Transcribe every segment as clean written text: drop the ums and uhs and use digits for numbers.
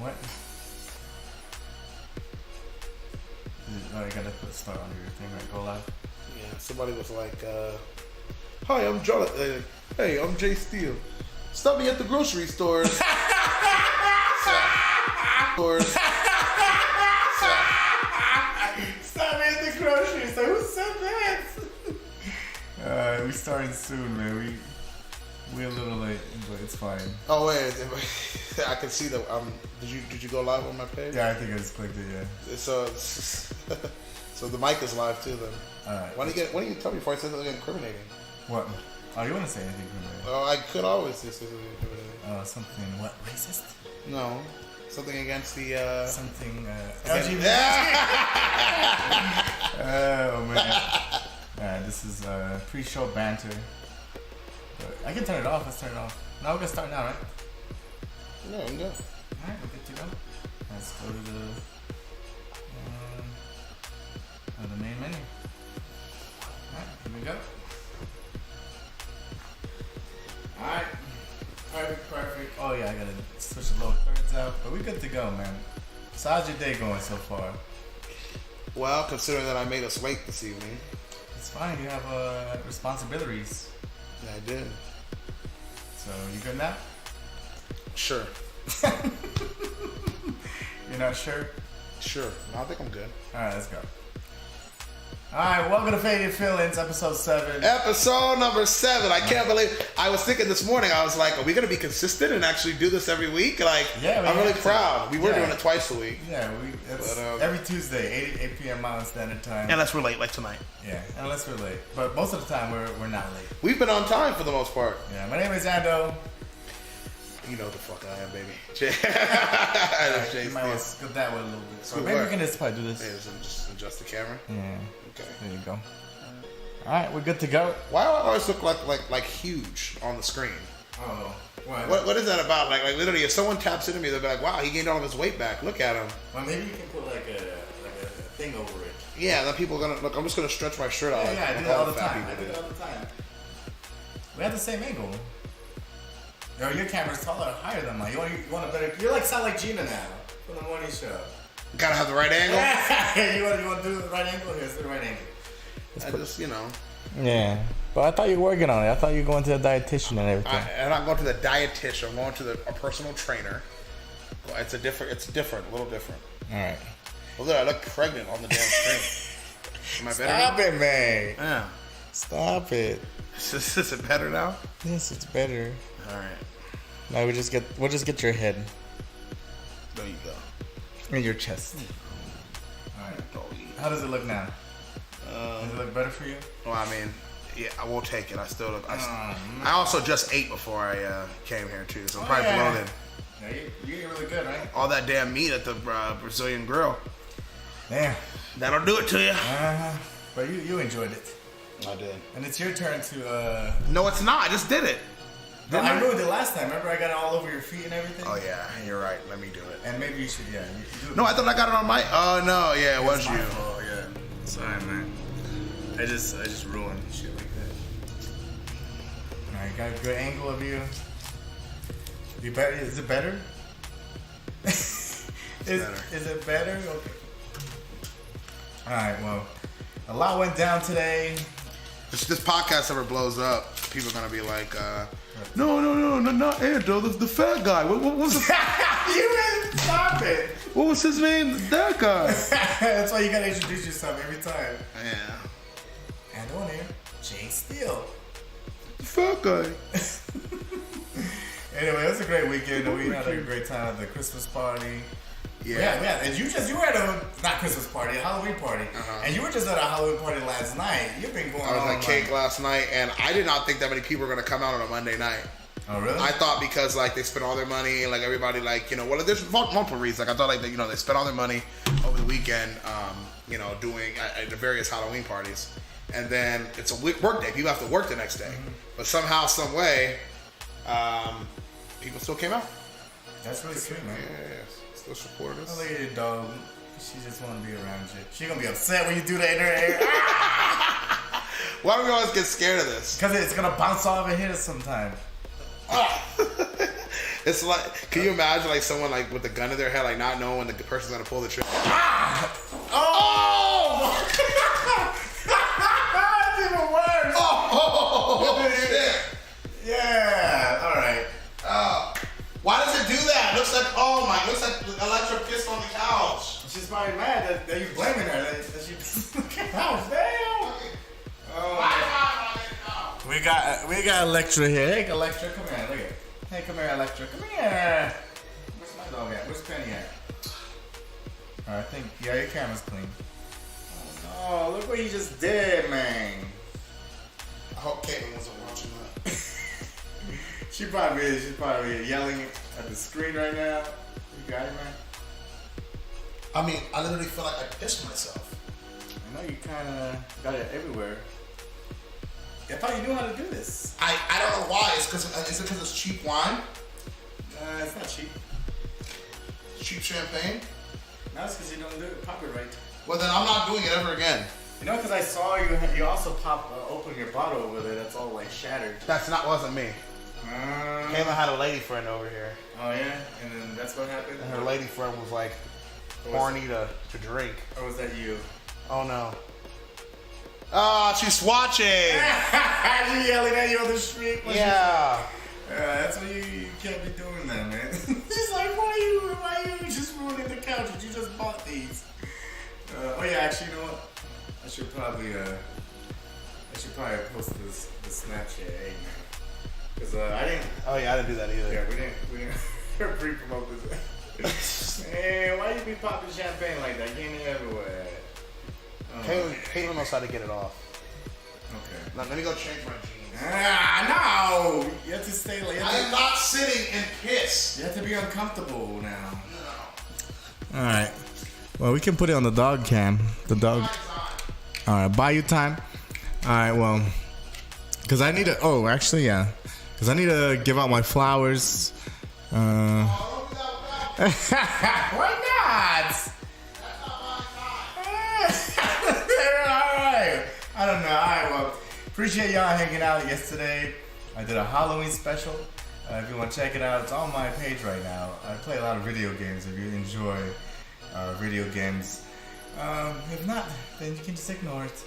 What? Oh, you gotta put start on your thing, right? Go live. Yeah, somebody was like, "Hi, I'm John. Hey, I'm Jay Steele. Stop me at the grocery stores." Stop me at the grocery store. Who said that? We started soon, man. We're a little late, but it's fine. Oh wait, I can see the. Did you go live on my page? Yeah, I think I just clicked it. Yeah. So the mic is live too. Then. All right. Why don't you tell me before I say something incriminating? What? Oh, you want to say anything? Oh, I could always say something incriminating. Something what? Racist? No, something against the. Something LGBT. Oh man. This is pre-show banter. But I can turn it off. Let's turn it off. Now we're gonna start now, right? No, we can go. Alright, we're good to go. Let's go to the main menu. Alright, here we go. Alright. Perfect. Oh yeah, I gotta switch the lower thirds out. But we're good to go, man. So how's your day going so far? Well, considering that I made us late this evening. It's fine, you have responsibilities. Yeah, I did. So you good now? Sure. You're not sure? Sure. No, I think I'm good. Alright, let's go. Alright, welcome to Faded Feelings, episode 7. Episode number 7. I can't believe. I was thinking this morning, I was like, are we going to be consistent and actually do this every week? Like, yeah, I'm really proud. We were doing it twice a week. Yeah, it's every Tuesday, 8 p.m. Mountain Standard Time. Unless we're late, like tonight. Yeah, unless we're late. But most of the time, we're not late. We've been on time for the most part. Yeah, my name is Ando. You know the fuck I am, baby. You might want to scoot that way a little bit. So maybe we can just probably do this. Yeah, just adjust the camera. Yeah. Okay. There you go. All right, we're good to go. Why do I always look like huge on the screen? Oh, what is that about? Like literally, if someone taps into me, they'll be like, "Wow, he gained all of his weight back. Look at him." Well, maybe you can put like a thing over it. Yeah, then people are gonna look. I'm just gonna stretch my shirt out. Yeah, I do that all the time. We have the same angle. Yo, your camera's taller, higher than mine. You want a better? You're sound like Gina now from the morning show. Gotta have the right angle. you want to do the right angle? Here's the right angle. I just, Yeah, but I thought you were working on it. I thought you were going to the dietitian and everything. I'm not going to the dietitian. I'm going to a personal trainer. It's different, a little different. All right. Well, look, I look pregnant on the damn screen. Am I better Stop now? it, man. Yeah. Stop it. Is it better now? Yes, it's better. All right. Now we'll just get your head. There you go. And your chest. All right. How does it look now? Does it look better for you? Well, I mean, yeah, I will take it. I still look. I also just ate before I came here too, so I'm probably bloated. Yeah, you eat really good, right? All that damn meat at the Brazilian grill. Damn. That'll do it to you. But you enjoyed it. I did. And it's your turn to. No, it's not. I just did it. I ruined it last time. Remember, I got it all over your feet and everything. Oh yeah, you're right. Let me do it. And maybe you should. Yeah. You do it. No, I thought I got it on my. Oh no, yeah, it was you. Oh yeah. Sorry, man. I just ruined shit like that. Alright, got a good angle of you. You better? Is it better? Is it better? Okay. Alright, well, a lot went down today. If this podcast ever blows up, people are gonna be like, no, not Ando, the fat guy. What was the? You really stop it. What was his name? That guy. That's why you gotta introduce yourself every time. Yeah. And on here, Jay Steele. The fat guy. Anyway, it was a great weekend. We had a great time at the Christmas party. Yeah. And you were at not Christmas party, a Halloween party. And you were just at a Halloween party last night. You've been going on. I was at cake last night, and I did not think that many people were gonna come out on a Monday night. Oh really? I thought because they spent all their money, and everybody well, there's multiple reasons. I thought they spent all their money over the weekend, doing at the various Halloween parties, and then it's a work day. People have to work the next day, but somehow, some way, people still came out. That's really sweet, man. Yeah. Still supported us. I look at your dog. She just want to be around you. She gonna be upset when you do that in her hair. Why do we always get scared of this? Because it's gonna bounce off and hit us sometime. It's like, can you imagine like someone like with a gun in their head, like not knowing when the person's gonna pull the trigger? Oh! That's even worse. Oh shit! Yeah. All right. Why does it do that? Looks like looks like Electra pissed on the couch. She's probably mad that you blaming her that she pissed on the couch. Damn. Oh. We got Electra here. Hey, Electra, come here. Look at. Hey, come here, Electra. Come here. Where's my dog at? Where's Penny at? I think your camera's clean. Oh no! Look what you just did, man. I hope Caitlin wasn't watching that. She probably is. She's probably yelling at the screen right now. You got it, man? I mean, I literally feel like I pissed myself. I know you kind of got it everywhere. I thought you knew how to do this. I don't know why. Is it because it's cheap wine? It's not cheap. Cheap champagne? No, it's because you don't do it proper right. Well, then I'm not doing it ever again. You know, because I saw you also open your bottle over there. That's all like shattered. Wasn't me. Caitlin had a lady friend over here. Oh yeah, and then that's what happened. And her lady friend was like horny to drink. Or was that you? Oh no. Ah, she's watching. She yelling at you on the street. Yeah. That's what you can't be doing that, man. She's like, why you just ruining the couches? You just bought these. Oh yeah, actually, you know what? I should probably post the Snapchat, hey man. Cause I didn't. Oh yeah, I didn't do that either. Yeah, we didn't pre-promote this. Hey, why you be popping champagne like that? Getting it everywhere. Caitlin knows how to get it off. Okay. Now, let me go change my jeans. No! You have to stay like. I am not sitting in piss. You have to be uncomfortable now. No. All right. Well, we can put it on the dog cam. The dog. All right. Buy you time. All right. Well, because I need to. Oh, actually, yeah. Because I need to give out my flowers. Why not? Alright. I don't know. Alright, well, appreciate y'all hanging out yesterday. I did a Halloween special. If you want to check it out, it's on my page right now. I play a lot of video games if you enjoy video games. If not, then you can just ignore it.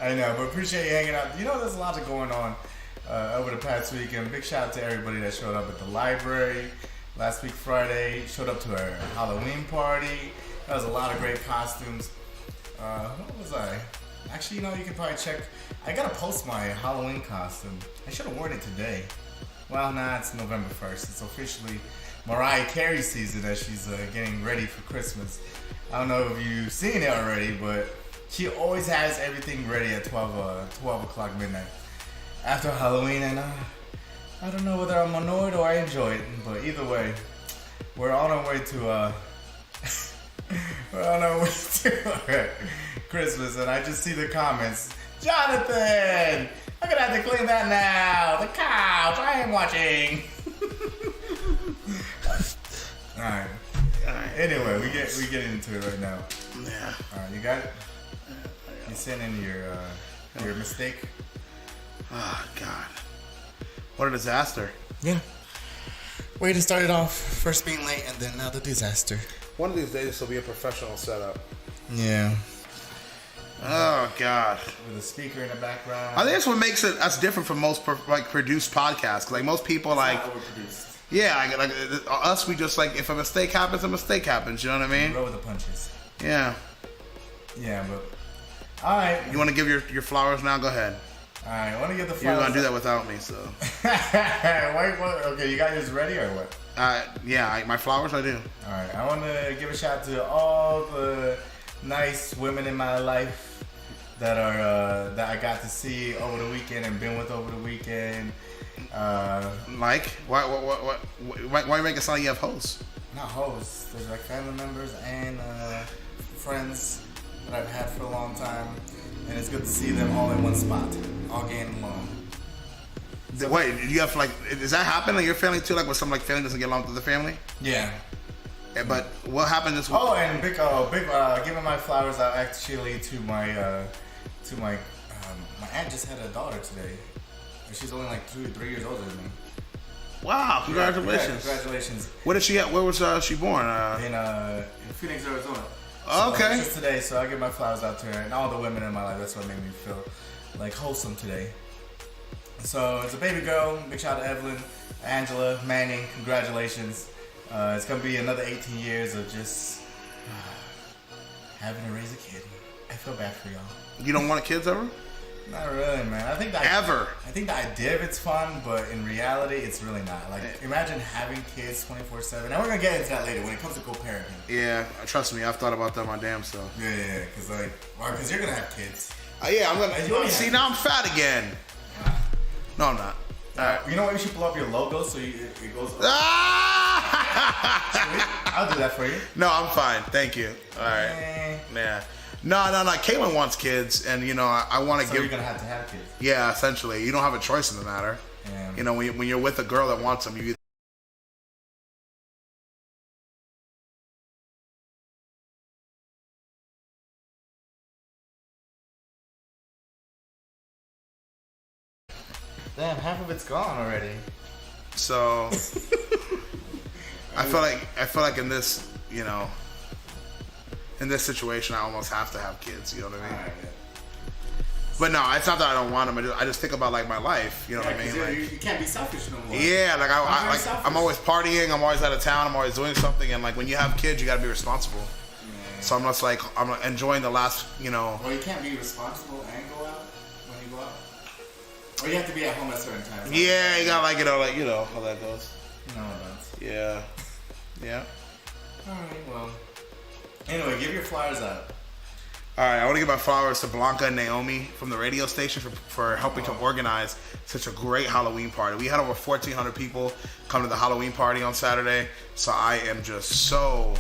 I know, but appreciate you hanging out. You know, there's a lot going on over the past weekend. Big shout out to everybody that showed up at the library. Last week, Friday, showed up to our Halloween party. That was a lot of great costumes. What was I? Actually, you know, you can probably check. I gotta post my Halloween costume. I should have worn it today. Well, nah, it's November 1st. It's officially Mariah Carey season as she's getting ready for Christmas. I don't know if you've seen it already, but she always has everything ready at 12 o'clock midnight after Halloween, and I don't know whether I'm annoyed or I enjoy it, but either way, we're on our way to Christmas, and I just see the comments. Jonathan, I'm gonna have to clean that now. The couch, I am watching. All right. Anyway, we get into it right now. Yeah. All right, you got it. You sent in your mistake. Oh God. What a disaster. Yeah. Way to start it off. First being late and then now the disaster. One of these days this will be a professional setup. Yeah. Oh God. With a speaker in the background. I think that's what makes it that's different from most produced podcasts. Like most people like. Yeah, like us, we just like if a mistake happens, a mistake happens. You know what I mean? Roll with the punches. Yeah. Yeah, but all right. You want to give your flowers now? Go ahead. All right, I want to get the flowers. You're gonna do that without me, so. Wait, okay, you got yours ready or what? Yeah, my flowers I do. All right, I want to give a shout out to all the nice women in my life that are that I got to see over the weekend and been with over the weekend. Mike, why make it sound like you have hosts? Not hosts. There's like family members and friends that I've had for a long time, and it's good to see them all in one spot, all getting along. So, wait, do you have like? Does that happen in your family too? Like when some like family doesn't get along with the family? Yeah. But what happened this week? Oh, and giving my flowers out actually to my my aunt just had a daughter today. She's only like 2 or 3 years older than me. Wow, congratulations. Yeah, congratulations. Where did she at? Where was she born? In Phoenix, Arizona. So, okay. Just today, so I give my flowers out to her and all the women in my life. That's what made me feel like wholesome today. So it's a baby girl. Big shout out to Evelyn, Angela, Manning. Congratulations. It's gonna be another 18 years of just having to raise a kid. I feel bad for y'all. You don't want kids ever? Not really, man. I think the idea of it's fun, but in reality, it's really not. Like, imagine having kids 24/7. And we're gonna get into that later when it comes to co-parenting. Yeah, trust me, I've thought about that my damn self. Yeah, because you're gonna have kids. Yeah, I'm gonna. See, now I'm fat again. No, I'm not. All right. You know what? You should blow up your logo so it goes. Ah! I'll do that for you. No, I'm fine. Thank you. All right. Yeah. No. Caitlin wants kids, and I want to give. So you're gonna have to have kids. Yeah, essentially, you don't have a choice in the matter. Yeah. When you're with a girl that wants them, you. Damn, half of it's gone already. So, I feel like in this, in this situation, I almost have to have kids. You know what I mean? Right, yeah. But no, it's not that I don't want them. I just think about like my life. You know what I mean? Like, you can't be selfish no more. Yeah, like I'm always partying. I'm always out of town. I'm always doing something. And like when you have kids, you got to be responsible. Yeah. So I'm just like I'm enjoying the last. Well, you can't be responsible and go out when you go out. Or you have to be at home at certain times. Yeah, you got how that goes. You know what that's. Yeah. Yeah. Alright, well. Anyway, give your flowers out. Alright, I want to give my flowers to Blanca and Naomi from the radio station for helping to organize such a great Halloween party. We had over 1,400 people come to the Halloween party on Saturday, so I am just so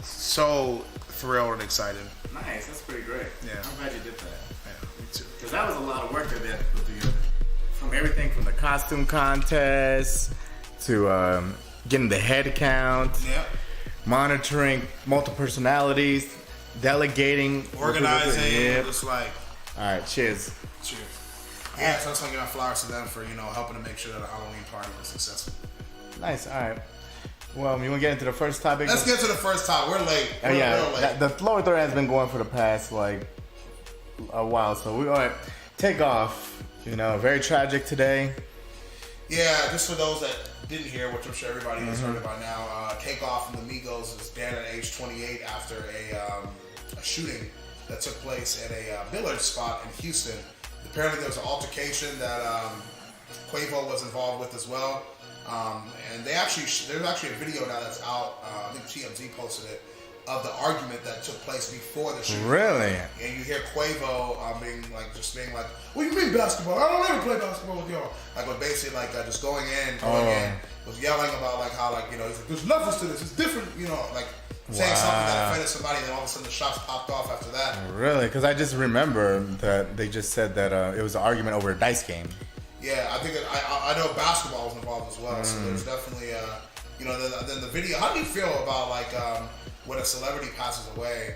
thrilled and excited. Nice, that's pretty great. Yeah. I'm glad you did that. Yeah, me too. Because that was a lot of work that they had to put together. From everything from the costume contest to getting the head count, monitoring multiple personalities, delegating, organizing, just like. All right, cheers. Cheers. Yeah, so I just want to give my flowers to them for helping to make sure that the Halloween party was successful. Nice. All right. Well, you want to get into the first topic? Let's get to the first topic. We're late. We're real late. The lower third has been going for the past a while, so we're going to take off. Very tragic today. Yeah, just for those that didn't hear, which I'm sure everybody has heard about now, Takeoff from the Migos is dead at age 28 after a shooting that took place at a billiards spot in Houston. Apparently there was an altercation that Quavo was involved with as well. And there's actually a video now that's out, I think TMZ posted it, of the argument that took place before the shooting. Really? And you hear Quavo being like, what do you mean basketball? I don't ever play basketball with y'all. Like, but basically just going in, was yelling about like how he's like, there's levels to this, it's different, saying something that offended somebody, and then all of a sudden the shots popped off after that. Really? Because I just remember that they just said that it was an argument over a dice game. Yeah, I think I know basketball was involved as well, so there's definitely then the video. How do you feel about when a celebrity passes away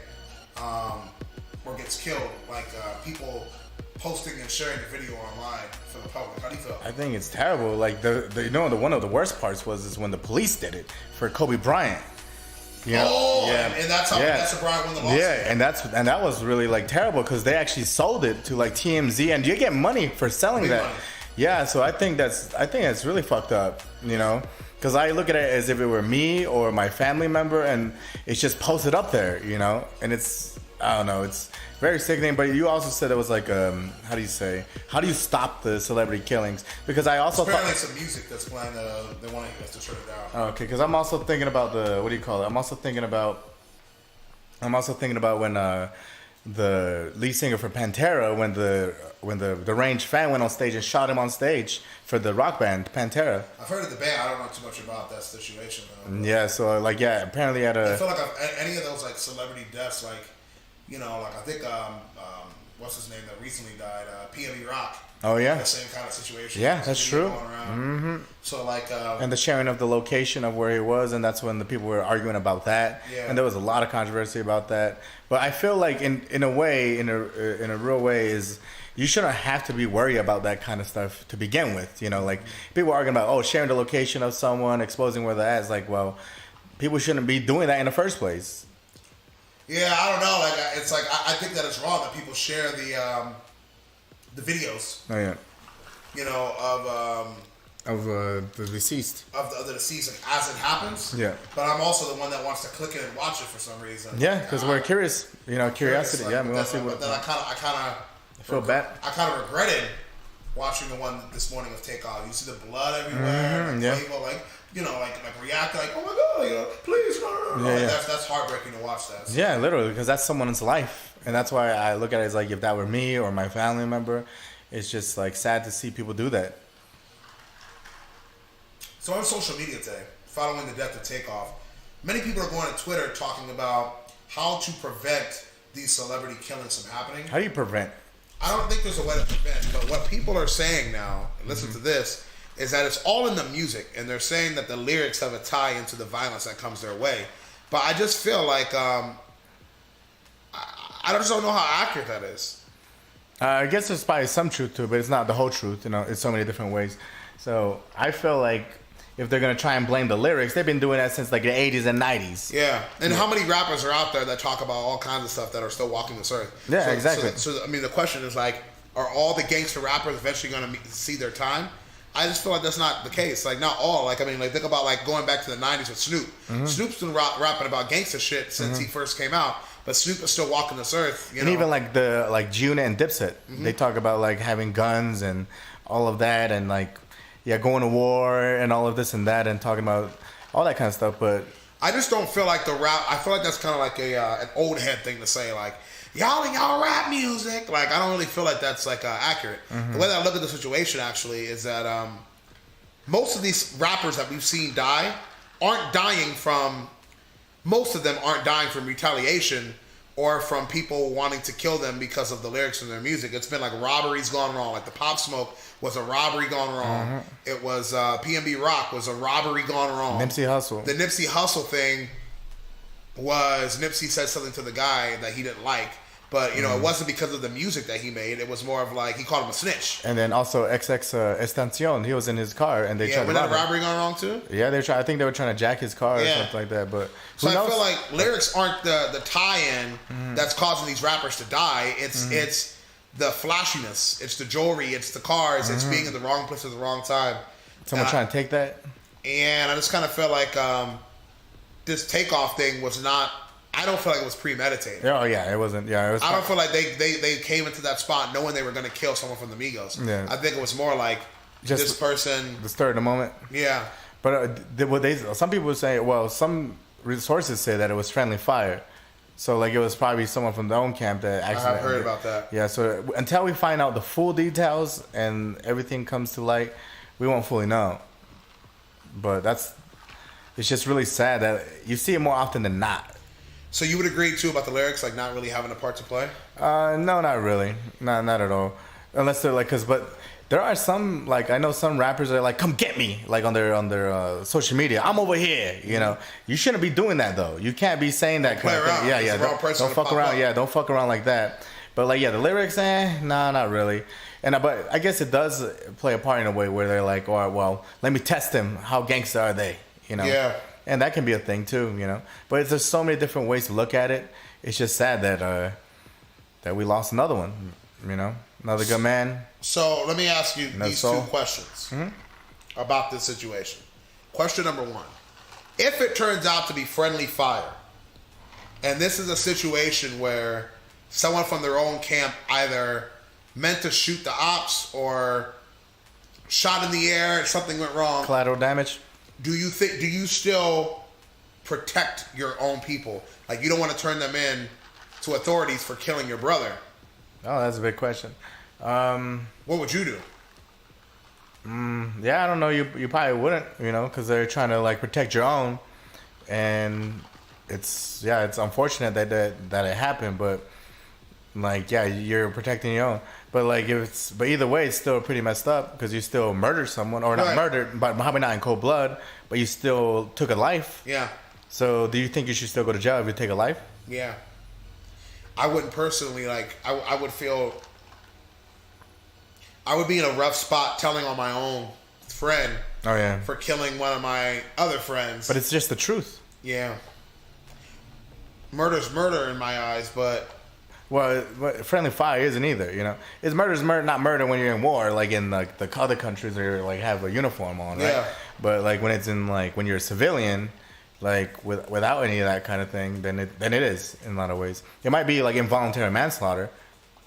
or gets killed, people posting and sharing the video online for the public? How do you feel? I think it's terrible. Like one of the worst parts is when the police did it for Kobe Bryant. And that's how Bryant won the lawsuit. Yeah, and that was really terrible because they actually sold it to TMZ, and you get money for selling that. Money. Yeah, so I think that's really fucked up, because I look at it as if it were me or my family member, and it's just posted up there, and it's, I don't know, it's very sickening. But you also said it was how do you stop the celebrity killings? Because I also apparently some music that's playing, they want us to turn it down. Okay, because I'm also thinking about I'm also thinking about when the lead singer for Pantera, when the deranged fan went on stage and shot him on stage for the rock band Pantera. I've heard of the band. I don't know too much about that situation though. Yeah, so apparently at I feel like any of those celebrity deaths, I think what's his name that recently died, PNB Rock. Oh yeah, the same kind of situation. Yeah, that's true. Mm-hmm. So and the sharing of the location of where he was, and that's when the people were arguing about that. Yeah. And there was a lot of controversy about that. But I feel like in a way, in a real way, is you shouldn't have to be worried about that kind of stuff to begin with. You know, like people arguing about sharing the location of someone, exposing where they're at. It's like, well, people shouldn't be doing that in the first place. Yeah, I don't know. Like, it's like I think that it's wrong that people share the videos. Oh yeah. You know, of the deceased. Of the deceased, like, as it happens. Yeah. But I'm also the one that wants to click it and watch it for some reason. Yeah, because we're curious. You know, curiosity. Like, yeah, we want to see but what. then I kind of feel bad. I kind of regretted watching the one this morning of Takeoff. You see the blood everywhere. Mm-hmm, and people, like, you know, like reacting like, oh my god, you know, please, no. Yeah, like, yeah. That's heartbreaking to watch that. So. Yeah, literally, because that's someone's life, and that's why I look at it as like if that were me or my family member, it's just like sad to see people do that. So on social media today, following the death of Takeoff, many people are going to Twitter talking about how to prevent these celebrity killings from happening. How do you prevent? I don't think there's a way to prevent, but what people are saying now, listen to this, is that it's all in the music, and they're saying that the lyrics have a tie into the violence that comes their way. But I just feel like I just don't know how accurate that is. I guess there's probably some truth to it, but it's not the whole truth. You know, it's so many different ways. So I feel like if they're gonna try and blame the lyrics, they've been doing that since like the 80s and 90s. Yeah, and how many rappers are out there that talk about all kinds of stuff that are still walking this earth? Yeah, exactly. So I mean, the question is like, are all the gangster rappers eventually gonna see their time? I just feel like that's not the case. Like, not all. Like, I mean, like, think about, like, going back to the 90s with Snoop. Mm-hmm. Snoop's been rapping about gangster shit since he first came out, but Snoop is still walking this earth, you know? And even, like June and Dipset, they talk about, like, having guns and all of that and, like, yeah, going to war and all of this and that and talking about all that kind of stuff, but... I just don't feel like the rap... I feel like that's kind of like an old head thing to say, like, y'all rap music. Like, I don't really feel like that's, like, accurate. The way that I look at the situation, actually, is that most of these rappers that we've seen die aren't dying from... Most of them aren't dying from retaliation or from people wanting to kill them because of the lyrics in their music. It's been, like, robberies gone wrong. Like, the Pop Smoke was a robbery gone wrong. It was PNB Rock was a robbery gone wrong. Nipsey Hussle. The Nipsey Hussle thing was Nipsey said something to the guy that he didn't like. But, you know, it wasn't because of the music that he made. It was more of like, he called him a snitch. And then also XX Extension, he was in his car and they tried to rob him. Robbery gone wrong too? Yeah, I think they were trying to jack his car or something like that. But so I feel like lyrics aren't the tie-in that's causing these rappers to die. It's the flashiness. It's the jewelry. It's the cars. It's being in the wrong place at the wrong time. Someone trying to take that? And I just kind of feel like this Takeoff thing was not... I don't feel like it was premeditated. Oh yeah, it wasn't. Yeah, it was. I don't feel like they came into that spot knowing they were going to kill someone from the Migos. Yeah. I think it was more like just this person. The stir of the moment. Yeah. But some people would say, well, some sources say that it was friendly fire. So like it was probably someone from their own camp that actually. I've heard about that. Yeah. So until we find out the full details and everything comes to light, we won't fully know. But it's just really sad that you see it more often than not. So you would agree too about the lyrics, like not really having a part to play? No, not really, not at all. Unless they're like, but there are some, like I know some rappers that are like, "Come get me," like on their social media. I'm over here, you know. You shouldn't be doing that though. You can't be saying that kind of thing. Yeah. Don't fuck around. Up. Yeah, don't fuck around like that. But like, yeah, the lyrics, nah, not really. And but I guess it does play a part in a way where they're like, "All right, well, let me test them. How gangster are they?" You know. Yeah. And that can be a thing too, you know. But there's so many different ways to look at it. It's just sad that we lost another one, you know, another good man. So let me ask you these two questions about this situation. Question number one: if it turns out to be friendly fire, and this is a situation where someone from their own camp either meant to shoot the ops or shot in the air and something went wrong, collateral damage. Do you still protect your own people? Like, you don't want to turn them in to authorities for killing your brother? Oh, that's a big question. What would you do? Yeah, I don't know. You probably wouldn't, you know, because they're trying to like protect your own, and it's unfortunate that it happened, but like you're protecting your own. But like but either way, it's still pretty messed up because you still murdered someone, or not murdered, but probably not in cold blood, but you still took a life. Yeah. So do you think you should still go to jail if you take a life? Yeah. I wouldn't personally, like, I would feel I would be in a rough spot telling on my own friend. Oh yeah. For killing one of my other friends. But it's just the truth. Yeah. Murder's murder in my eyes, but. Well, friendly fire isn't either. You know, it's murder's murder, not murder when you're in war, like in like the other countries where you like have a uniform on, right? Yeah. But like when it's in like when you're a civilian, like without any of that kind of thing, then it is in a lot of ways. It might be like involuntary manslaughter,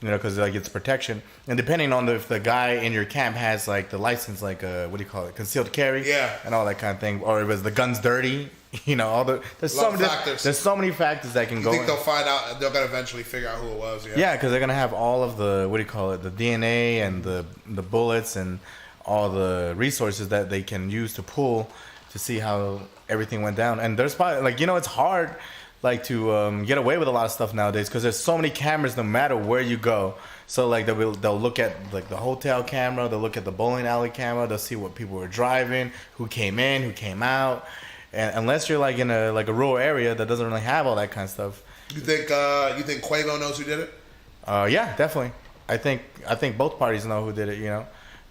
you know, because like it's protection, and depending on if the guy in your camp has like the license, like what do you call it, concealed carry, and all that kind of thing, or if the gun's dirty. You know, there's so many factors that can go. You think they'll find out? They're gonna eventually figure out who it was. Yeah, because they're gonna have all of the the DNA and the bullets and all the resources that they can use to pull to see how everything went down. And there's probably like it's hard like to get away with a lot of stuff nowadays because there's so many cameras no matter where you go. So like they'll look at like the hotel camera, they'll look at the bowling alley camera, they'll see what people were driving, who came in, who came out. And unless you're like in a rural area that doesn't really have all that kind of stuff. You think Quavo knows who did it? Yeah, definitely. I think both parties know who did it. You know,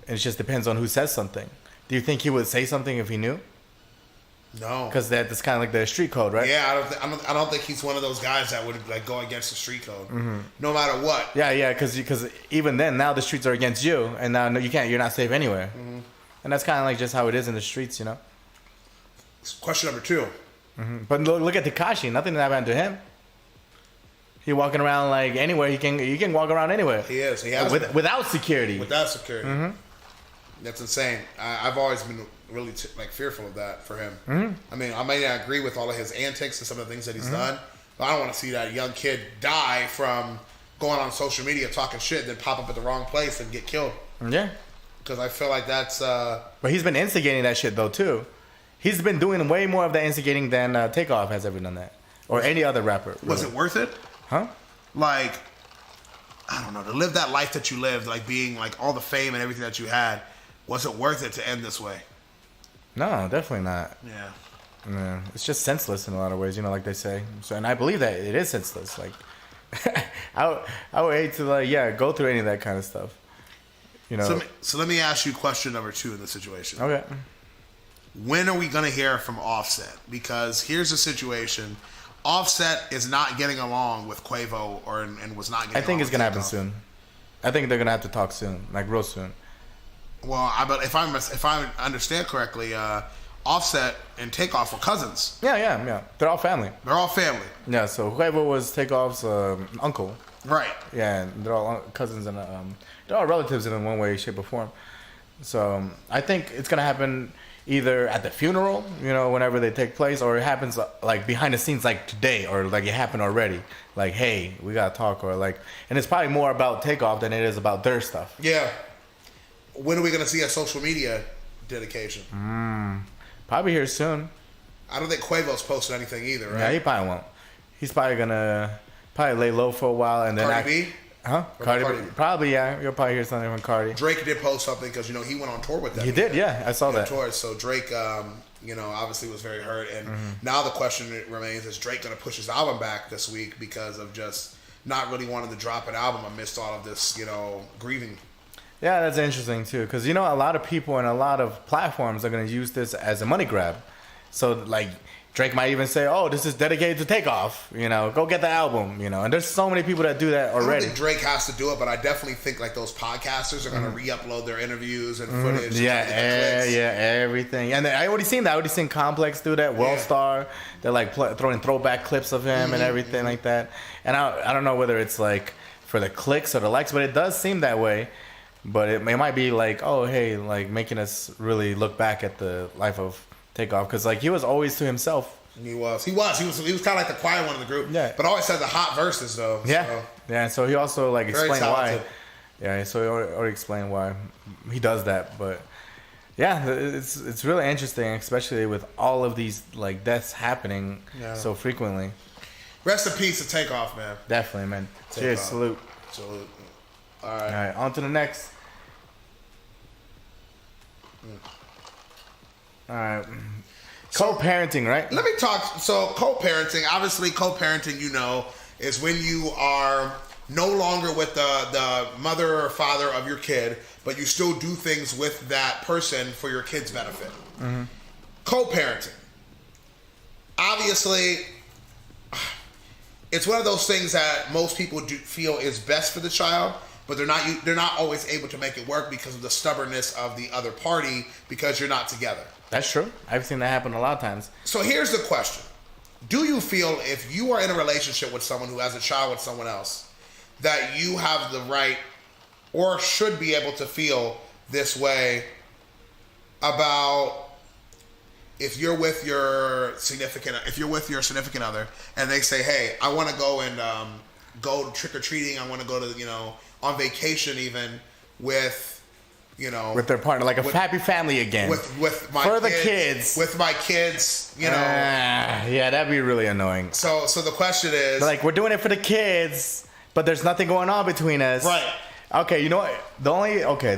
and it just depends on who says something. Do you think he would say something if he knew? No, because that's kind of like the street code, right? Yeah, I don't think he's one of those guys that would like go against the street code, no matter what. Yeah, because even then now the streets are against you, and now you can't. You're not safe anywhere, and that's kind of like just how it is in the streets, you know. Question number 2. But look at Tekashi. Nothing happened to him. He walking around like anywhere. He can walk around anywhere. He is. He has without security. Without security. That's insane. I've always been really fearful of that for him. I mean, I may not agree with all of his antics and some of the things that he's done, but I don't want to see that young kid die from going on social media talking shit, then pop up at the wrong place and get killed. Yeah. Because I feel like that's. But he's been instigating that shit though too. He's been doing way more of that instigating than Takeoff has ever done that. Or any other rapper. Really. Was it worth it? Huh? Like, I don't know, to live that life that you lived, like being like all the fame and everything that you had, was it worth it to end this way? No, definitely not. Yeah. Yeah. It's just senseless in a lot of ways, like they say. So, and I believe that it is senseless. Like, I would hate to go through any of that kind of stuff. You know. So let me ask you question number 2 in the situation. Okay. When are we going to hear from Offset? Because here's the situation. Offset is not getting along with Quavo and was not getting along. I think it's going to happen soon. I think they're going to have to talk soon, like real soon. Well, but if I understand correctly, Offset and Takeoff were cousins. Yeah. They're all family. They're all family. Yeah, so Quavo was Takeoff's uncle. Right. Yeah, and they're all cousins and they're all relatives in one way, shape, or form. So I think it's going to happen either at the funeral, whenever they take place, or it happens like behind the scenes, like today, or like it happened already. Like, hey, we gotta talk, or like, and it's probably more about Takeoff than it is about their stuff. Yeah. When are we gonna see a social media dedication? Probably here soon. I don't think Quavo's posted anything either, right? Yeah, he probably won't. He's probably gonna lay low for a while and then. Cardi B? Huh? Cardi B? Probably, yeah. You'll probably hear something from Cardi. Drake did post something because, he went on tour with them. He did, yeah. I saw that. Tour. So Drake, obviously was very hurt. And now the question remains, is Drake going to push his album back this week because of just not really wanting to drop an album amidst all of this, grieving? Yeah, that's interesting, too. Because, a lot of people and a lot of platforms are going to use this as a money grab. So, like, Drake might even say, "Oh, this is dedicated to Takeoff. Go get the album." And there's so many people that do that already. I don't think Drake has to do it, but I definitely think like those podcasters are going to re-upload their interviews and footage. Yeah, everything. And I already seen that. I already seen Complex do that. Worldstar, they're like throwing throwback clips of him and everything like that. And I don't know whether it's like for the clicks or the likes, but it does seem that way. But it might be like, oh, hey, like making us really look back at the life of Takeoff, because like he was always to himself. He was kind of like the quiet one in the group. Yeah, but always had the hot verses though. Yeah, so. Yeah. So he also like explained why. Yeah, so he already explained why he does that. But yeah, it's really interesting, especially with all of these like deaths happening so frequently. Rest in peace to Takeoff, man. Definitely, man. Cheers, salute. All right, on to the next. All right. Co-parenting, right? Let me talk. So co-parenting, obviously co-parenting, is when you are no longer with the mother or father of your kid, but you still do things with that person for your kid's benefit. Co-parenting. Obviously, it's one of those things that most people do feel is best for the child, but they're not always able to make it work because of the stubbornness of the other party because you're not together. That's true. I've seen that happen a lot of times. So here's the question. Do you feel if you are in a relationship with someone who has a child with someone else, that you have the right or should be able to feel this way about if you're with your significant other and they say, hey, I want to go and go trick-or-treating, I want to go to, on vacation even with their partner, like a happy family again. With my for the kids. With my kids, Yeah, that'd be really annoying. So the question is, like, we're doing it for the kids, but there's nothing going on between us. Right. Okay, you know what? The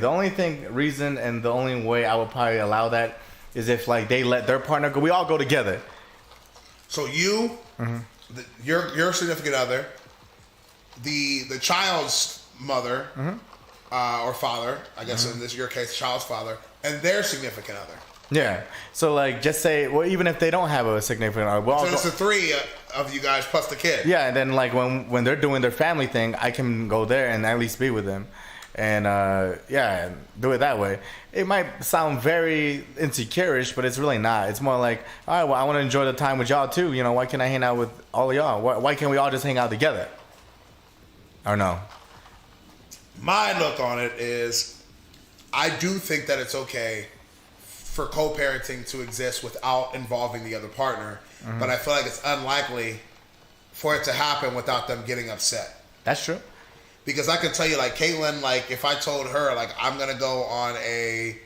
only reason and the only way I would probably allow that is if like they let their partner go. We all go together. So you, your significant other, the child's mother. Or father, I guess in your case, child's father, and their significant other. Yeah. So, like, just say, well, even if they don't have a significant other, so it's the three of you guys plus the kid. Yeah, and then like when they're doing their family thing, I can go there and at least be with them, and do it that way. It might sound very insecure-ish, but it's really not. It's more like, all right, well, I want to enjoy the time with y'all too. Why can't I hang out with all of y'all? Why can't we all just hang out together? Or no? My look on it is, I do think that it's okay for co-parenting to exist without involving the other partner, but I feel like it's unlikely for it to happen without them getting upset. That's true. Because I can tell you, like, Caitlin, like, if I told her, like, I'm going to go on a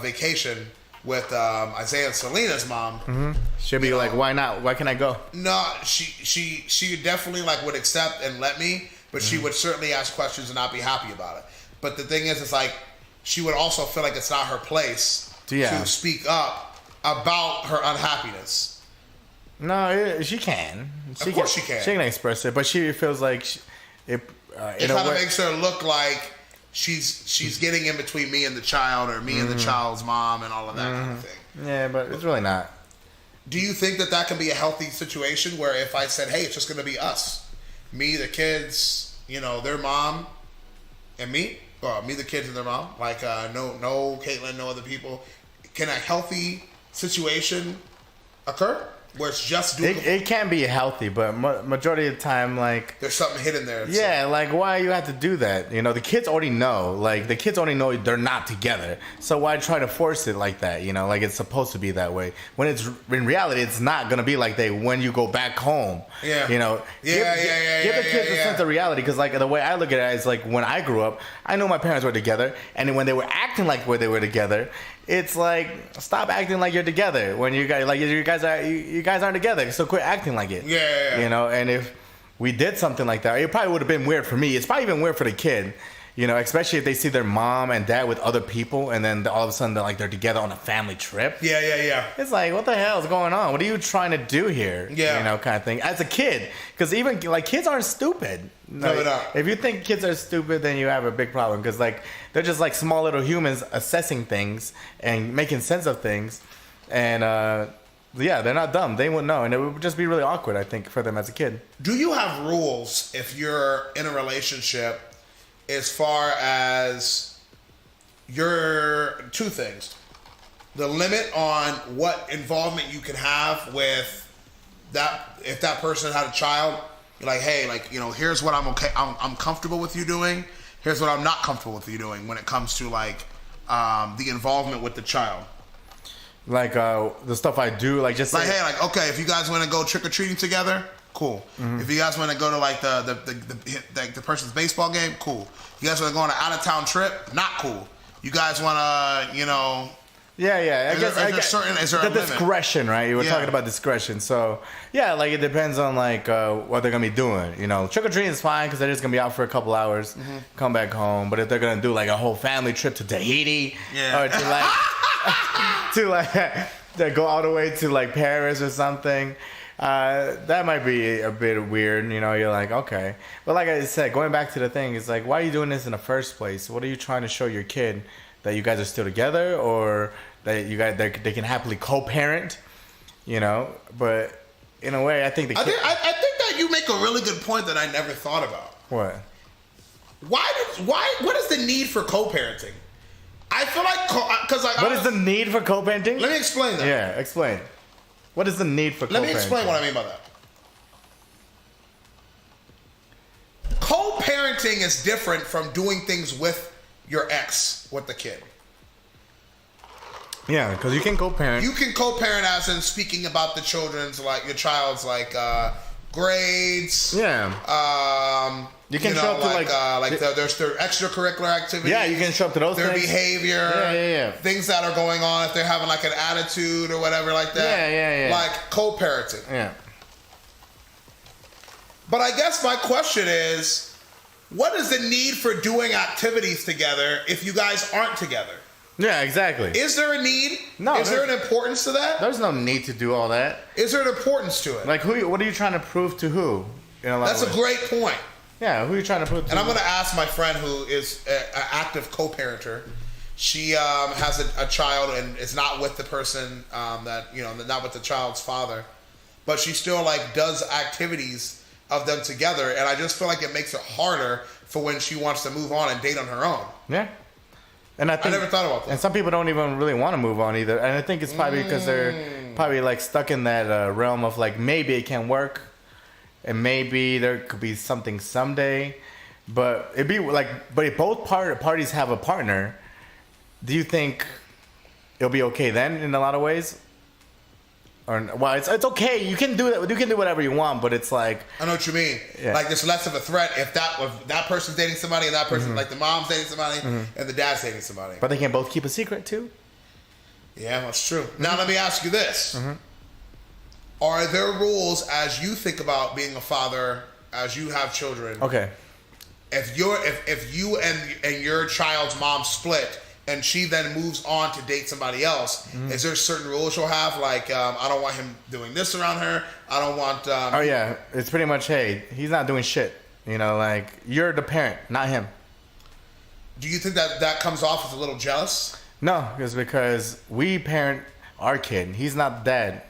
vacation with Isaiah and Selena's mom. She'll be like, why not? Why can't I go? No, she definitely, like, would accept and let me. But she would certainly ask questions and not be happy about it. But the thing is, it's like, she would also feel like it's not her place to speak up about her unhappiness. No, she can. Of course she can. She can express it, but she feels like it kind of makes her look like she's getting in between me and the child, or me and the child's mom, and all of that kind of thing. Yeah, but it's really not. Do you think that can be a healthy situation where if I said, hey, it's just going to be us? Me, the kids, their mom, and me. Well, me, the kids, and their mom. Like, no Caitlin, no other people. Can a healthy situation occur where it's just doing? It can be healthy, but majority of the time, like, there's something hidden there. Yeah, like, why you have to do that? The kids already know. Like, the kids already know they're not together. So why try to force it like that? Like it's supposed to be that way. When it's in reality, it's not gonna be like that when you go back home. Yeah. Give the kids a sense of reality, because like the way I look at it is like when I grew up, I knew my parents were together, and when they were acting like where they were together, it's like, stop acting like you're together when you guys aren't together. So quit acting like it. Yeah. And if we did something like that, it probably would have been weird for me. It's probably even weird for the kid. Especially if they see their mom and dad with other people, and then all of a sudden they're together on a family trip. Yeah. It's like, what the hell is going on? What are you trying to do here? Yeah. Kind of thing. As a kid, because even like kids aren't stupid. No, they're not. If you think kids are stupid, then you have a big problem, because like they're just like small little humans assessing things and making sense of things, and they're not dumb. They wouldn't know, and it would just be really awkward, I think, for them as a kid. Do you have rules if you're in a relationship? As far as two things, the limit on what involvement you can have with that, if that person had a child, you're like, hey, like, here's what I'm comfortable with you doing. Here's what I'm not comfortable with you doing when it comes to like the involvement with the child. Like the stuff I do, like just like, hey, like, okay, if you guys want to go trick or treating together, cool. If you guys want to go to like the person's baseball game, cool. You guys want to go on an out of town trip, not cool. You guys want to, Yeah. Is there a limit? Discretion, right? You were talking about discretion. So, yeah, like it depends on like what they're going to be doing. Trick or treating is fine because they're just going to be out for a couple hours, come back home. But if they're going to do like a whole family trip to Tahiti, or to like to go all the way to like Paris or something, That might be a bit weird, you know. You're like, okay, but like I said, going back to the thing, it's like, why are you doing this in the first place? What are you trying to show your kid, that you guys are still together, or that you guys they can happily co-parent, you know? But in a way, I think the kid. I think that you make a really good point that I never thought about. What? What is the need for co-parenting? I feel like because what is the need for co-parenting? Let me explain that. Yeah, explain. What is the need for co-parenting? Let me explain what I mean by that. Co-parenting is different from doing things with your ex, with the kid. Yeah, because you can co-parent. You can co-parent as in speaking about the children's, like your child's, like grades. Yeah. You can show up to their extracurricular activities. Yeah, you can show up to those their things. behavior. Yeah. Things that are going on, if they're having like an attitude or whatever like that. Yeah. Like co-parenting. Yeah. But I guess my question is, what is the need for doing activities together if you guys aren't together? Yeah, exactly. Is there a need? No. Is there an importance to that? There's no need to do all that. Is there an importance to it? Like, what are you trying to prove to who? That's a great point. Yeah, who are you trying to prove to? And I'm going to ask my friend who is an active co-parenter. She has a child and is not with the person not with the child's father, but she still like does activities of them together. And I just feel like it makes it harder for when she wants to move on and date on her own. Yeah. And I never thought about that. And some people don't even really want to move on either. And I think it's probably because they're probably like stuck in that realm of like, maybe it can work. And maybe there could be something someday. But it'd be like, but if both parties have a partner, do you think it'll be okay then in a lot of ways? Or, well, it's okay. You can do that. You can do whatever you want, but it's like, I know what you mean. Yeah. Like there's less of a threat if that person's dating somebody and that person, like the mom's dating somebody and the dad's dating somebody. But they can both keep a secret too. Yeah, that's true. Now let me ask you this: are there rules as you think about being a father, as you have children? Okay. If you and your child's mom split, and she then moves on to date somebody else, is there certain rules you'll have? Like, I don't want him doing this around her. I don't want... oh, yeah. It's pretty much, hey, he's not doing shit. You know, like, you're the parent, not him. Do you think that comes off as a little jealous? No, it's because we parent our kid. He's not dad.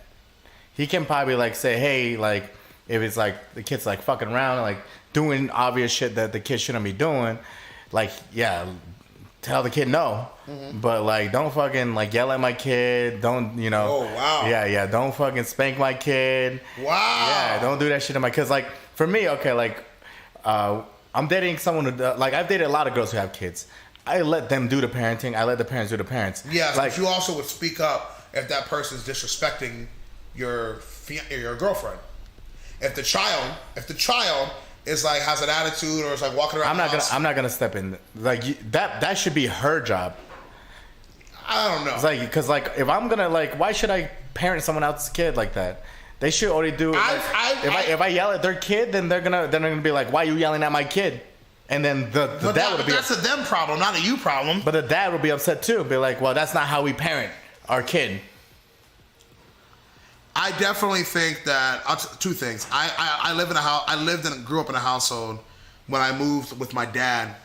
He can probably, like, say, hey, like, if it's, like, the kid's, like, fucking around, like, doing obvious shit that the kid shouldn't be doing, like, yeah... tell the kid no, but like don't fucking like yell at my kid. Don't Oh wow. Yeah. Don't fucking spank my kid. Wow. Yeah. Don't do that shit to my kids. Like for me, okay, like I'm dating someone who like I've dated a lot of girls who have kids. I let them do the parenting. I let the parents do the parents. Yes, like but you also would speak up if that person's disrespecting your girlfriend. If the child is like has an attitude or is like walking around. I'm not gonna step in. Like that should be her job. I don't know. It's like because like if I'm gonna like why should I parent someone else's kid like that? They should already do. If I yell at their kid, then they're gonna be like, why are you yelling at my kid? And then the dad would be. That's a them problem, not a you problem. But the dad would be upset too. Be like, well, that's not how we parent our kid. I definitely think that two things. I live in a house. I lived and grew up in a household when I moved with my dad,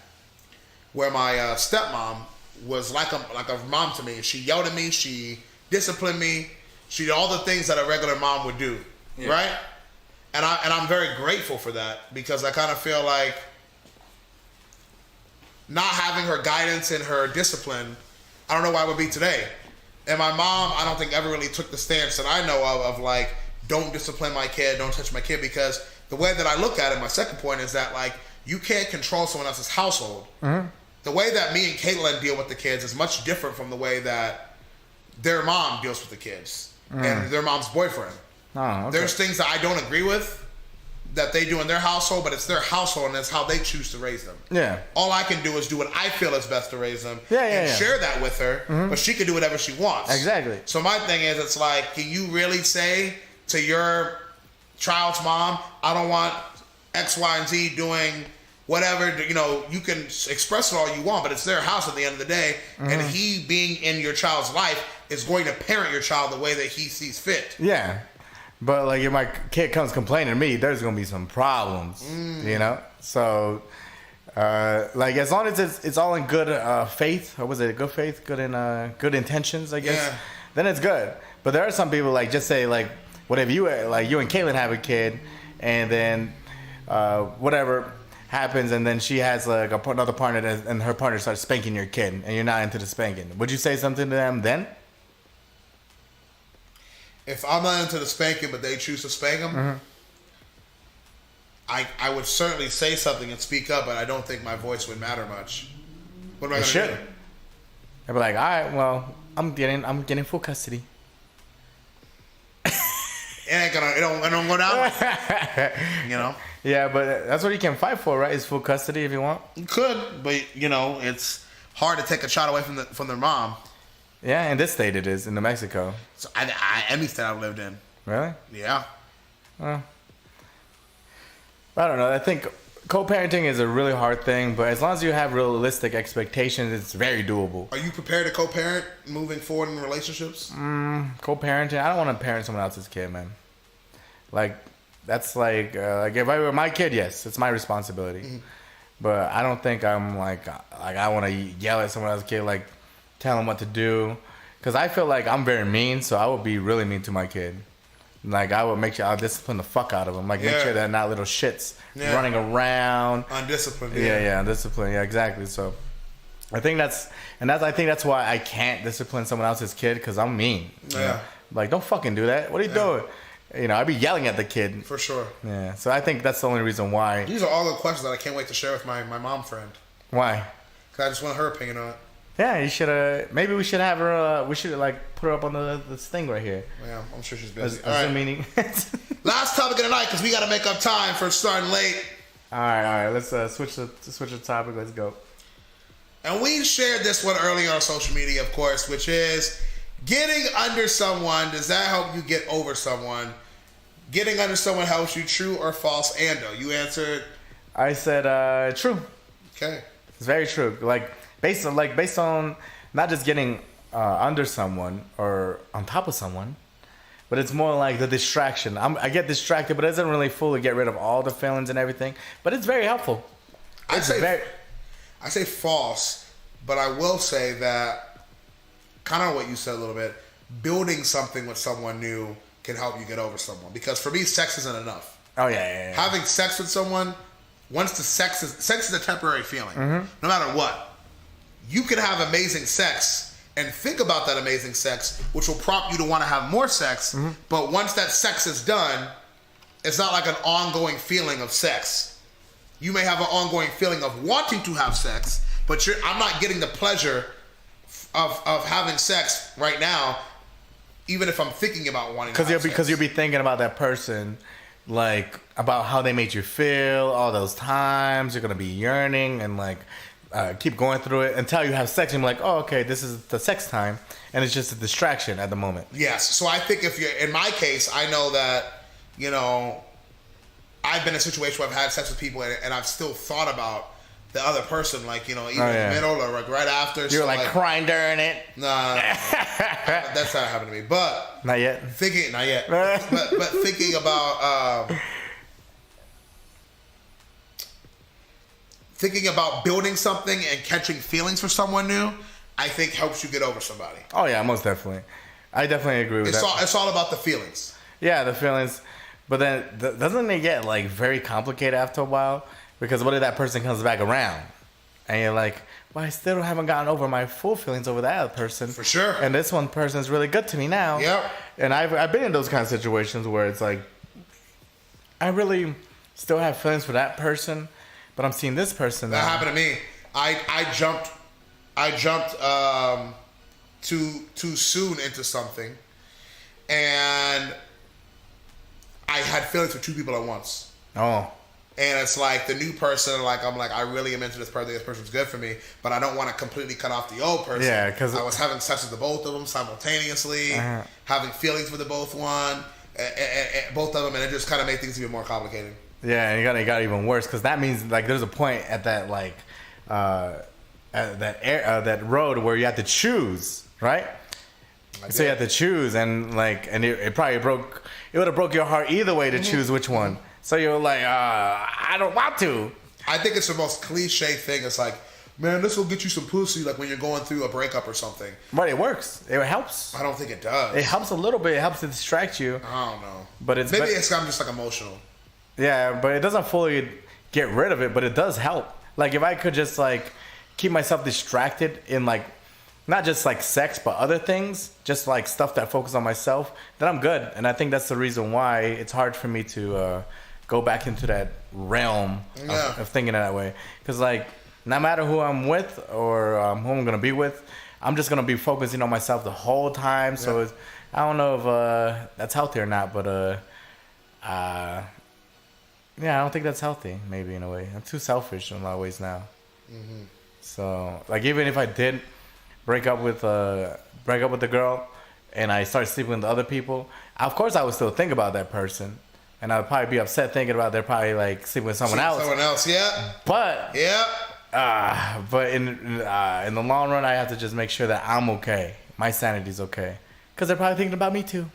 where my stepmom was like a mom to me. She yelled at me. She disciplined me. She did all the things that a regular mom would do, right? And I'm very grateful for that because I kind of feel like not having her guidance and her discipline, I don't know where I would be today. And my mom, I don't think ever really took the stance that I know of like, don't discipline my kid, don't touch my kid, because the way that I look at it, my second point is that like, you can't control someone else's household. The way that me and Caitlin deal with the kids is much different from the way that their mom deals with the kids and their mom's boyfriend. Oh, okay. There's things that I don't agree with that they do in their household, but it's their household and it's how they choose to raise them. Yeah. All I can do is do what I feel is best to raise them and share that with her, but she can do whatever she wants. Exactly. So my thing is, it's like, can you really say to your child's mom, I don't want X, Y, and Z doing whatever, you know, you can express it all you want, but it's their house at the end of the day, and he being in your child's life is going to parent your child the way that he sees fit. Yeah. But like if my kid comes complaining to me, there's gonna be some problems, you know. So, like as long as it's all in good faith, or was it good faith, good intentions, I guess. Yeah. Then it's good. But there are some people like just say like, what if you and Caitlin have a kid, and then whatever happens, and then she has like another partner, and her partner starts spanking your kid, and you're not into the spanking. Would you say something to them then? If I'm not into the spanking, but they choose to spank them, I would certainly say something and speak up, but I don't think my voice would matter much. What am I going to do? I'd be like, all right, well, I'm getting full custody. It don't go down like that, you know? Yeah, but that's what you can fight for, right? Is full custody if you want. You could, but it's hard to take a child away from their mom. Yeah, in this state it is, in New Mexico. So any state I've lived in. Really? Yeah. Well, I don't know. I think co-parenting is a really hard thing, but as long as you have realistic expectations, it's very doable. Are you prepared to co-parent moving forward in relationships? Co-parenting, I don't want to parent someone else's kid, man. Like, that's like if I were my kid, yes, it's my responsibility. Mm-hmm. But I don't think I'm like I want to yell at someone else's kid, like tell them what to do. Because I feel like I'm very mean, so I would be really mean to my kid. Like, I would make sure I'll discipline the fuck out of them. Like, make sure they're not little shits running around. Undisciplined. Yeah, undisciplined. Yeah, exactly. So, I think that's why I can't discipline someone else's kid, because I'm mean. Yeah. Know? Like, don't fucking do that. What are you doing? I'd be yelling at the kid. For sure. Yeah. So, I think that's the only reason why. These are all the questions that I can't wait to share with my mom friend. Why? Because I just want her opinion on it. Yeah, you should. Maybe we should have her. We should like put her up on this thing right here. Yeah, I'm sure she's busy. All right. Meaning. Last topic of the night, because we got to make up time for starting late. All right. Let's switch the topic. Let's go. And we shared this one earlier on social media, of course, which is getting under someone. Does that help you get over someone? Getting under someone helps you. True or false? Ando, you answered. I said true. Okay. It's very true. Like. Based on not just getting under someone or on top of someone, but it's more like the distraction. I get distracted, but it doesn't really fully get rid of all the feelings and everything. But it's very helpful. I say false, but I will say that kind of what you said a little bit. Building something with someone new can help you get over someone, because for me, sex isn't enough. Oh yeah. Having sex with someone, once the sex is a temporary feeling, no matter what. You can have amazing sex and think about that amazing sex, which will prompt you to want to have more sex. But once that sex is done, it's not like an ongoing feeling of sex. You may have an ongoing feeling of wanting to have sex, but I'm not getting the pleasure of having sex right now, even if I'm thinking about wanting to have sex. Because you'll be thinking about that person, like about how they made you feel all those times. You're going to be yearning and like... keep going through it until you have sex and you're like, oh, okay, this is the sex time, and it's just a distraction at the moment. Yes. So I think if you're, in my case, I know that, I've been in a situation where I've had sex with people and I've still thought about the other person, like, either in the middle or like right after. You're so like crying during it. Nah, that's not happened to me. But not yet. Not yet. but thinking about. Thinking about building something and catching feelings for someone new, I think helps you get over somebody. Oh yeah, most definitely. I definitely agree with that. It's all about the feelings. Yeah, the feelings. But then doesn't it get like very complicated after a while? Because what if that person comes back around and you're like, well, I still haven't gotten over my full feelings over that other person. For sure. And this one person is really good to me now. Yep. And I've been in those kind of situations where it's like, I really still have feelings for that person, but I'm seeing this person. That happened to me. I jumped too soon into something, and I had feelings for two people at once. Oh. And it's like the new person, like I'm like, I really am into this person. This person's good for me, but I don't want to completely cut off the old person. Yeah, because I was having sex with the both of them simultaneously, having feelings for the both both of them, and it just kind of made things even more complicated. Yeah, and it got even worse, because that means like there's a point at that like at that road where you have to choose, right? So you have to choose, and like, and it probably broke it would have broke your heart either way to choose which one. So you're like, I don't want to. I think it's the most cliche thing. It's like, man, this will get you some pussy, like when you're going through a breakup or something. But it works. It helps. I don't think it does. It helps a little bit. It helps to distract you. I don't know. But I'm just like emotional. Yeah, but it doesn't fully get rid of it, but it does help. Like if I could just like keep myself distracted in like not just like sex but other things, just like stuff that focus on myself, then I'm good. And I think that's the reason why it's hard for me to go back into that realm of thinking that way. Because like no matter who I'm with or who I'm gonna be with, I'm just gonna be focusing on myself the whole time. So it's, I don't know if that's healthy or not, but yeah, I don't think that's healthy, maybe, in a way. I'm too selfish in a lot of ways now. Mm-hmm. So, like, even if I did break up with the girl and I start sleeping with other people, of course I would still think about that person. And I would probably be upset thinking about they're probably, like, sleeping with someone else. Someone else, yeah. But... Yeah. But in the long run, I have to just make sure that I'm okay. My sanity's okay. Because they're probably thinking about me, too.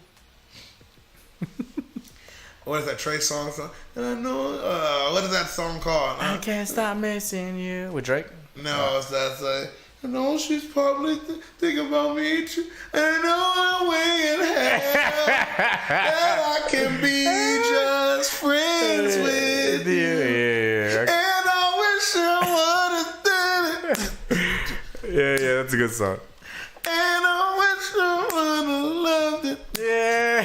What is that Trey song? I know. What is that song called? I can't stop missing you. With Drake? No, it's that. I know she's probably thinking about me too. And I know I'm way in hell that I can be just friends with you. Yeah. And I wish I would have done it. Yeah, that's a good song. And I wish I would have loved it. Yeah.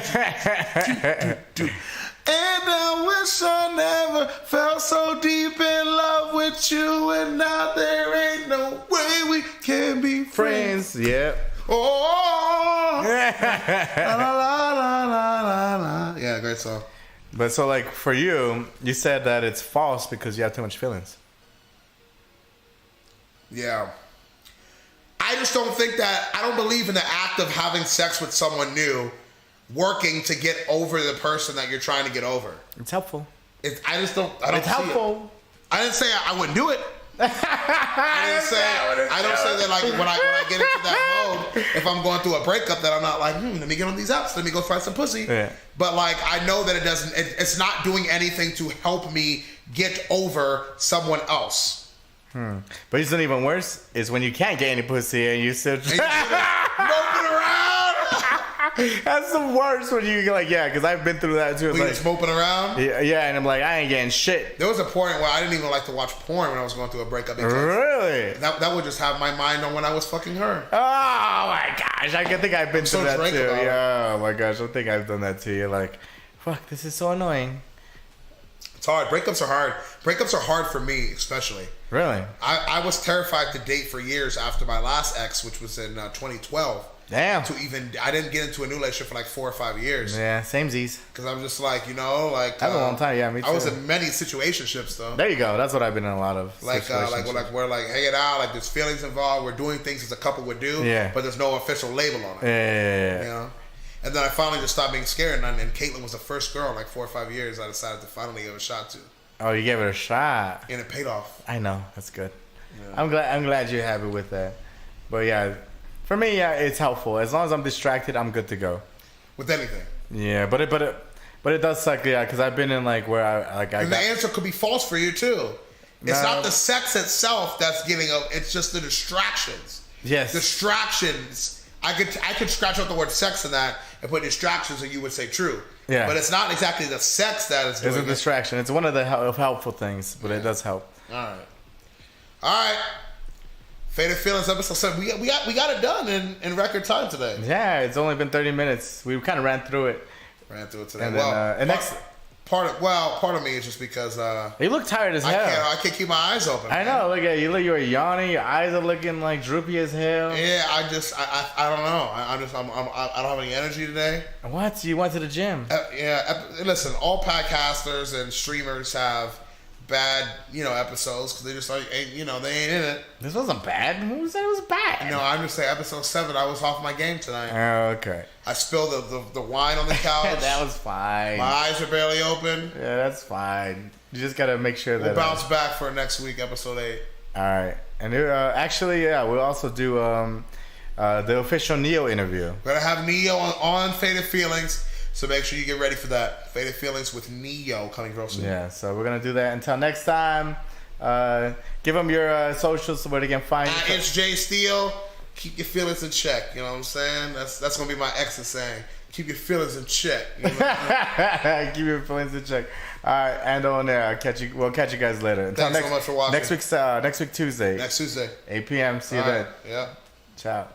And I wish I never felt so deep in love with you. And now there ain't no way we can be friends. Yep. Oh. La, la, la, la, la, la. Yeah, great song. But so, like, for you, you said that it's false because you have too much feelings. Yeah. I just don't think that, I don't believe in the act of having sex with someone new, working to get over the person that you're trying to get over. It's helpful. I just don't. I don't. It's helpful. I didn't say I wouldn't do it. I don't say that like when I get into that mode, if I'm going through a breakup, that I'm not like, let me get on these apps, let me go find some pussy. Yeah. But like I know that it doesn't. It's not doing anything to help me get over someone else. But isn't even worse is when you can't get any pussy and you still Moping around. That's the worst when you like, yeah, because I've been through that too. We just moping around. Yeah, and I'm like, I ain't getting shit. There was a point where I didn't even like to watch porn when I was going through a breakup. Really? That would just have my mind on when I was fucking her. Oh my gosh, I think I've been through that too. Yeah, oh my gosh, I think I've done that to you. Like, fuck, this is so annoying. It's hard. Breakups are hard. Breakups are hard for me, especially. Really? I was terrified to date for years after my last ex, which was in 2012. Damn. I didn't get into a new relationship for like 4 or 5 years. Yeah, samesies. Because I'm just like, like. That's a long time. Yeah, me too. I was in many situationships though. There you go. That's what I've been in a lot of. Like we're like hanging out, like there's feelings involved. We're doing things as a couple would do. Yeah. But there's no official label on it. Yeah. You know. And then I finally just stopped being scared, and Caitlin was the first girl in like 4 or 5 years I decided to finally give a shot to. Oh, you gave it a shot. And it paid off. I know. That's good. Yeah. I'm glad you're happy with that. But yeah, for me, yeah, it's helpful. As long as I'm distracted, I'm good to go. With anything. Yeah, but it does suck, yeah, because I've been in like where the answer could be false for you too. It's not the sex itself that's getting it's just the distractions. Yes. Distractions. I could scratch out the word sex in that and put distractions, and you would say true. Yeah. But it's not exactly the sex that is doing It's a distraction. It's one of the helpful things, but it does help. All right. Faded Feelings episode 7. We got it done in record time today. Yeah, it's only been 30 minutes. We kind of ran through it. Today. And then, part of me is just because you look tired as hell. I can't keep my eyes open. I know. Look at you. You're yawning. Your eyes are looking like droopy as hell. Yeah, I don't know. I don't have any energy today. What? You went to the gym? Listen, all podcasters and streamers have bad, episodes because they just like, they ain't in it. This wasn't bad. Who said it was bad? No, I'm just saying episode 7. I was off my game tonight. Oh, okay. I spilled the wine on the couch. That was fine. My eyes are barely open. Yeah, that's fine. You just gotta make sure that we'll bounce back for next week, episode 8. All right, and actually, yeah, we'll also do the official Neo interview. We're gonna have Neo on Faded Feelings. So make sure you get ready for that. Faded Feelings with Neo coming real soon. Yeah, so we're gonna do that. Until next time, give them your socials so where they can find you. It's Jay Steele. Keep your feelings in check. You know what I'm saying? That's gonna be my ex's saying. Keep your feelings in check. You know Keep your feelings in check. All right, and on there. We'll catch you guys later. Until Thanks so much for watching. Next week Tuesday. Next Tuesday. 8 p.m. See you then. Yeah. Ciao.